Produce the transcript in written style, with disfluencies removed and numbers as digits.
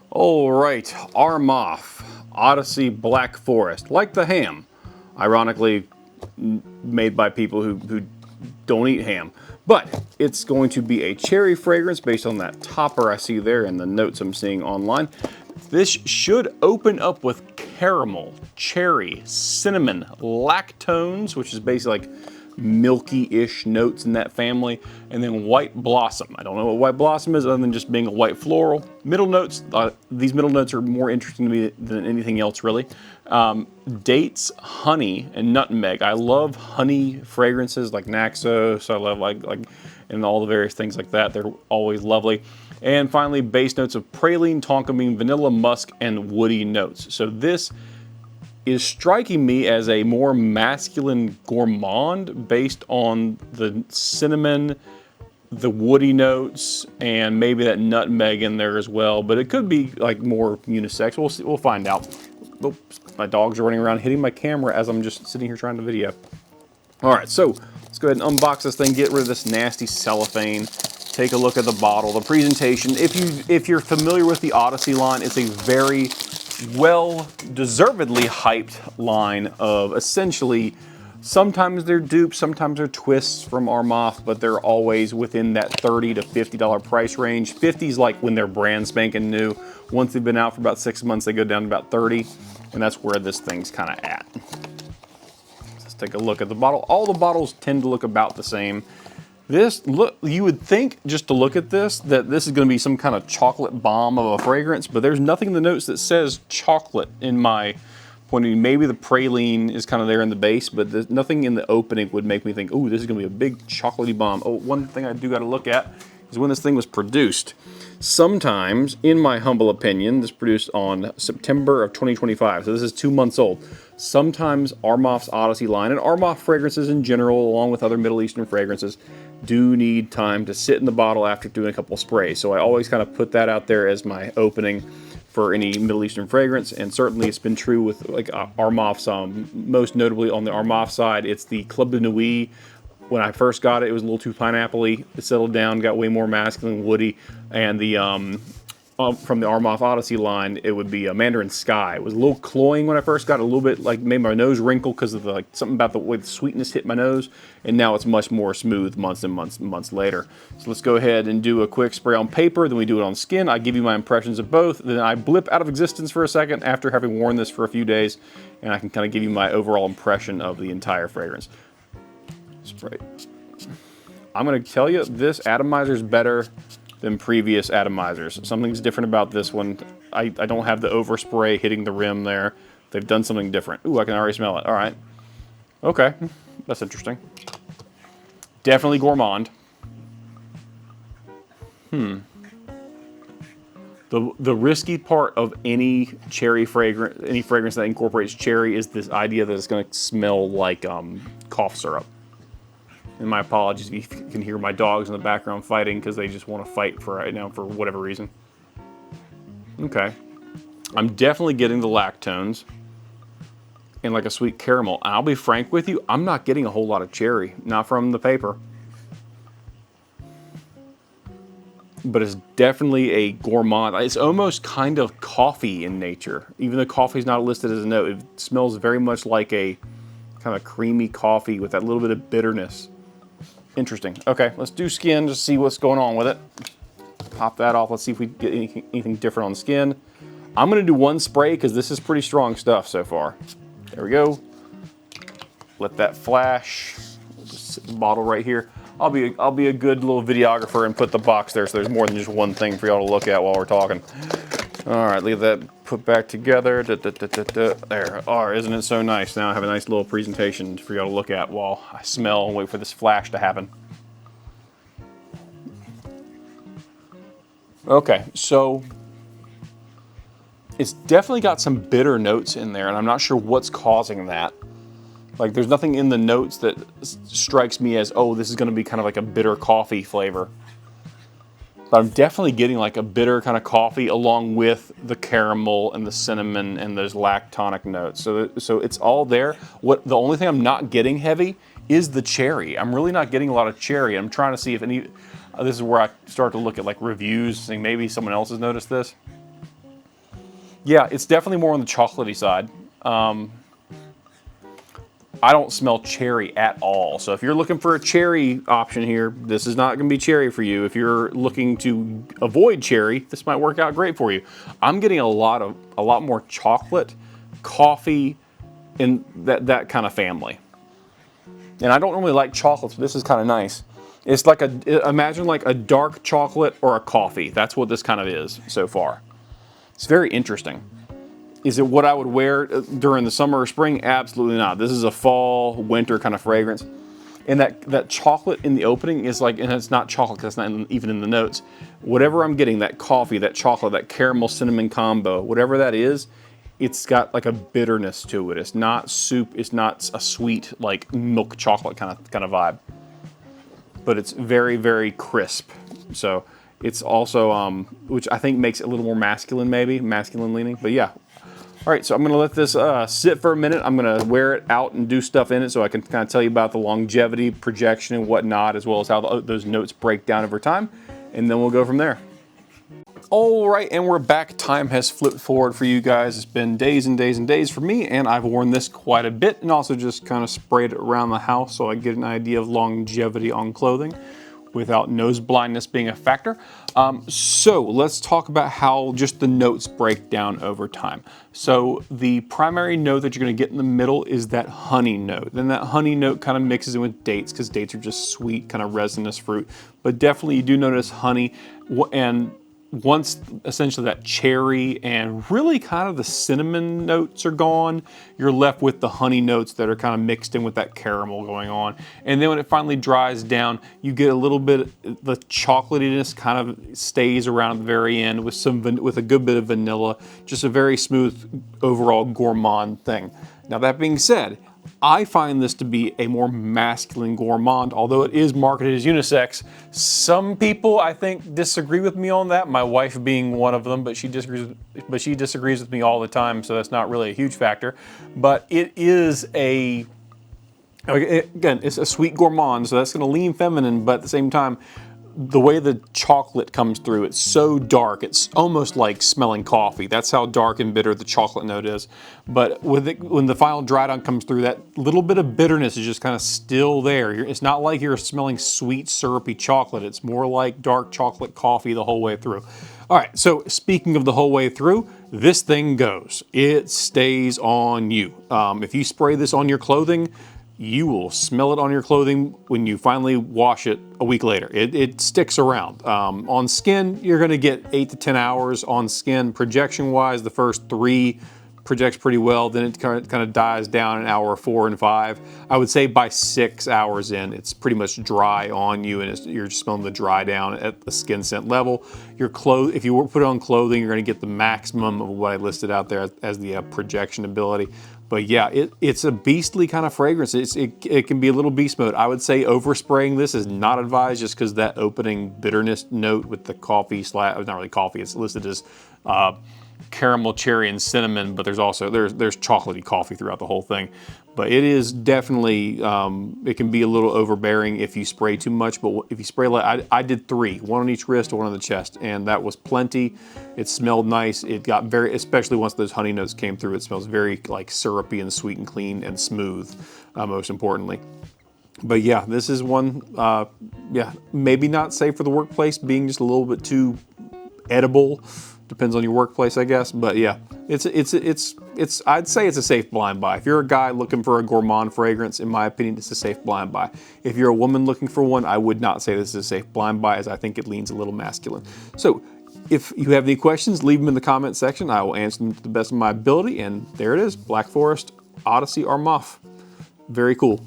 All right, Armaf Odyssey Black Forest, like the ham, ironically made by people who don't eat ham. But it's going to be a cherry fragrance based on that topper I see there and the notes I'm seeing online. This should open up with caramel, cherry, cinnamon, lactones, which is basically like milky-ish notes in that family, and then white blossom. I don't know what white blossom is other than just being a white floral. Middle notes, these middle notes are more interesting to me than anything else really. Dates, honey, and nutmeg. I love honey fragrances like Naxos. I love like and all the various things like that. They're always lovely. And finally, base notes of praline, tonka bean, vanilla, musk, and woody notes. So this is striking me as a more masculine gourmand based on the cinnamon, the woody notes, and maybe that nutmeg in there as well. But it could be like more unisex. We'll see, we'll find out. Oops, my dogs are running around hitting my camera as I'm just sitting here trying to video. All right, so let's go ahead and unbox this thing, get rid of this nasty cellophane. Take a look at the bottle, the presentation. If you're familiar with the Odyssey line, it's a very well deservedly hyped line of essentially, sometimes they're dupes, sometimes they're twists from Armaf, but they're always within that $30 to $50 price range. 50 is like when they're brand spanking new. Once they've been out for about 6 months, they go down to about 30, and that's where this thing's kind of at. Let's take a look at the bottle. All the bottles tend to look about the same. This, look, you would think just to look at this that this is going to be some kind of chocolate bomb of a fragrance, but there's nothing in the notes that says chocolate in my point of view. Maybe the praline is kind of there in the base, but there's nothing in the opening would make me think, ooh, this is going to be a big chocolatey bomb. Oh, one thing I do got to look at is when this thing was produced. Sometimes, in my humble opinion, this was produced on September of 2025, so this is 2 months old. Sometimes Armaf's Odyssey line, and Armaf fragrances in general, along with other Middle Eastern fragrances, do need time to sit in the bottle after doing a couple of sprays. So I always kind of put that out there as my opening for any Middle Eastern fragrance, and certainly it's been true with like Armaf's, most notably on the Armaf side, it's the Club de Nuit. When I first got it, it was a little too pineapple-y. It settled down, got way more masculine, woody, and the from the Armaf Odyssey line, it would be a Mandarin Sky. It was a little cloying when I first got it, a little bit like made my nose wrinkle because of the, like something about the way the sweetness hit my nose, and now it's much more smooth months and months and months later. So let's go ahead and do a quick spray on paper, then we do it on skin. I give you my impressions of both, then I blip out of existence for a second after having worn this for a few days, and I can kind of give you my overall impression of the entire fragrance. Spray. I'm going to tell you, this atomizer is better than previous atomizers. Something's different about this one. I don't have the overspray hitting the rim there. They've done something different. Ooh, I can already smell it. All right. Okay, that's interesting. Definitely gourmand. The risky part of any cherry fragrance, any fragrance that incorporates cherry, is this idea that it's going to smell like cough syrup. And my apologies if you can hear my dogs in the background fighting because they just want to fight for right now for whatever reason. Okay. I'm definitely getting the lactones and like a sweet caramel. I'll be frank with you, I'm not getting a whole lot of cherry, not from the paper. But it's definitely a gourmand. It's almost kind of coffee in nature. Even though coffee is not listed as a note, it smells very much like a kind of creamy coffee with that little bit of bitterness. Interesting. Okay, let's do skin, just see what's going on with it. Pop that off. Let's see if we get anything different on skin. I'm going to do one spray because this is pretty strong stuff so far. There we go. Let that flash. We'll just sit the bottle right here. I'll be a good little videographer and put the box there so there's more than just one thing for y'all to look at while we're talking. All right, leave that put back together. There. Oh, isn't it so nice? Now I have a nice little presentation for y'all to look at while I smell and wait for this flash to happen. Okay, so it's definitely got some bitter notes in there, and I'm not sure what's causing that. Like, there's nothing in the notes that strikes me as, oh, this is going to be kind of like a bitter coffee flavor. But I'm definitely getting like a bitter kind of coffee along with the caramel and the cinnamon and those lactonic notes. So it's all there. The only thing I'm not getting heavy is the cherry. I'm really not getting a lot of cherry. I'm trying to see if any, this is where I start to look at like reviews, saying maybe someone else has noticed this. Yeah, it's definitely more on the chocolatey side. I don't smell cherry at all. So if you're looking for a cherry option here, this is not gonna be cherry for you. If you're looking to avoid cherry, this might work out great for you. I'm getting a lot more chocolate, coffee, in that kind of family. And I don't normally like chocolate, so this is kind of nice. It's like imagine like a dark chocolate or a coffee. That's what this kind of is so far. It's very interesting. Is it what I would wear during the summer or spring? Absolutely not. This is a fall, winter kind of fragrance. And that chocolate in the opening is like, and it's not chocolate because it's not even in the notes. Whatever I'm getting, that coffee, that chocolate, that caramel cinnamon combo, whatever that is, it's got like a bitterness to it. It's not soup. It's not a sweet like milk chocolate kind of vibe. But it's very, very crisp. So it's also, which I think makes it a little more masculine, maybe masculine leaning. But yeah. All right, so I'm gonna let this sit for a minute. I'm gonna wear it out and do stuff in it so I can kind of tell you about the longevity, projection, and whatnot, as well as how those notes break down over time, and then we'll go from there. All right, and we're back. Time has flipped forward for you guys. It's been days and days and days for me, and I've worn this quite a bit and also just kind of sprayed it around the house so I get an idea of longevity on clothing without nose blindness being a factor. So let's talk about how just the notes break down over time. So the primary note that you're gonna get in the middle is that honey note. Then that honey note kind of mixes in with dates because dates are just sweet, kind of resinous fruit. But definitely you do notice honey, and once essentially that cherry and really kind of the cinnamon notes are gone, you're left with the honey notes that are kind of mixed in with that caramel going on. And then when it finally dries down, you get a little bit, the chocolatiness kind of stays around at the very end with a good bit of vanilla, just a very smooth overall gourmand thing. Now that being said, I find this to be a more masculine gourmand, although it is marketed as unisex. Some people, I think, disagree with me on that, my wife being one of them, but she disagrees with me all the time, so that's not really a huge factor. But it is again, it's a sweet gourmand, so that's gonna lean feminine, but at the same time, the way the chocolate comes through, it's so dark, it's almost like smelling coffee. That's how dark and bitter the chocolate note is. But when the final dry down comes through, that little bit of bitterness is just kind of still there. It's not like you're smelling sweet, syrupy chocolate. It's more like dark chocolate coffee the whole way through. All right, so speaking of the whole way through, this thing goes. It stays on you. If you spray this on your clothing, you will smell it on your clothing when you finally wash it a week later. It sticks around. On skin, you're gonna get 8 to 10 hours on skin. Projection-wise, the first 3 projects pretty well, then it kind of dies down in hour 4 and 5. I would say by 6 hours in, it's pretty much dry on you and you're smelling the dry down at the skin scent level. If you put it on clothing, you're gonna get the maximum of what I listed out there as the projection ability. But yeah, it's a beastly kind of fragrance. It can be a little beast mode. I would say overspraying this is not advised just because that opening bitterness note with the coffee not really coffee, it's listed as caramel, cherry, and cinnamon, but there's chocolatey coffee throughout the whole thing. But it is definitely, it can be a little overbearing if you spray too much, but if you spray light, I did 3, 1 on each wrist, 1 on the chest, and that was plenty. It smelled nice. It got very, especially once those honey notes came through, it smells very like syrupy and sweet and clean and smooth, most importantly. But yeah, this is one, yeah, maybe not safe for the workplace, being just a little bit too edible. Depends on your workplace, I guess. But yeah, I'd say it's a safe blind buy. If you're a guy looking for a gourmand fragrance, in my opinion, it's a safe blind buy. If you're a woman looking for one, I would not say this is a safe blind buy, as I think it leans a little masculine. So if you have any questions, leave them in the comment section. I will answer them to the best of my ability. And there it is, Black Forest Odyssey Armaf. Very cool.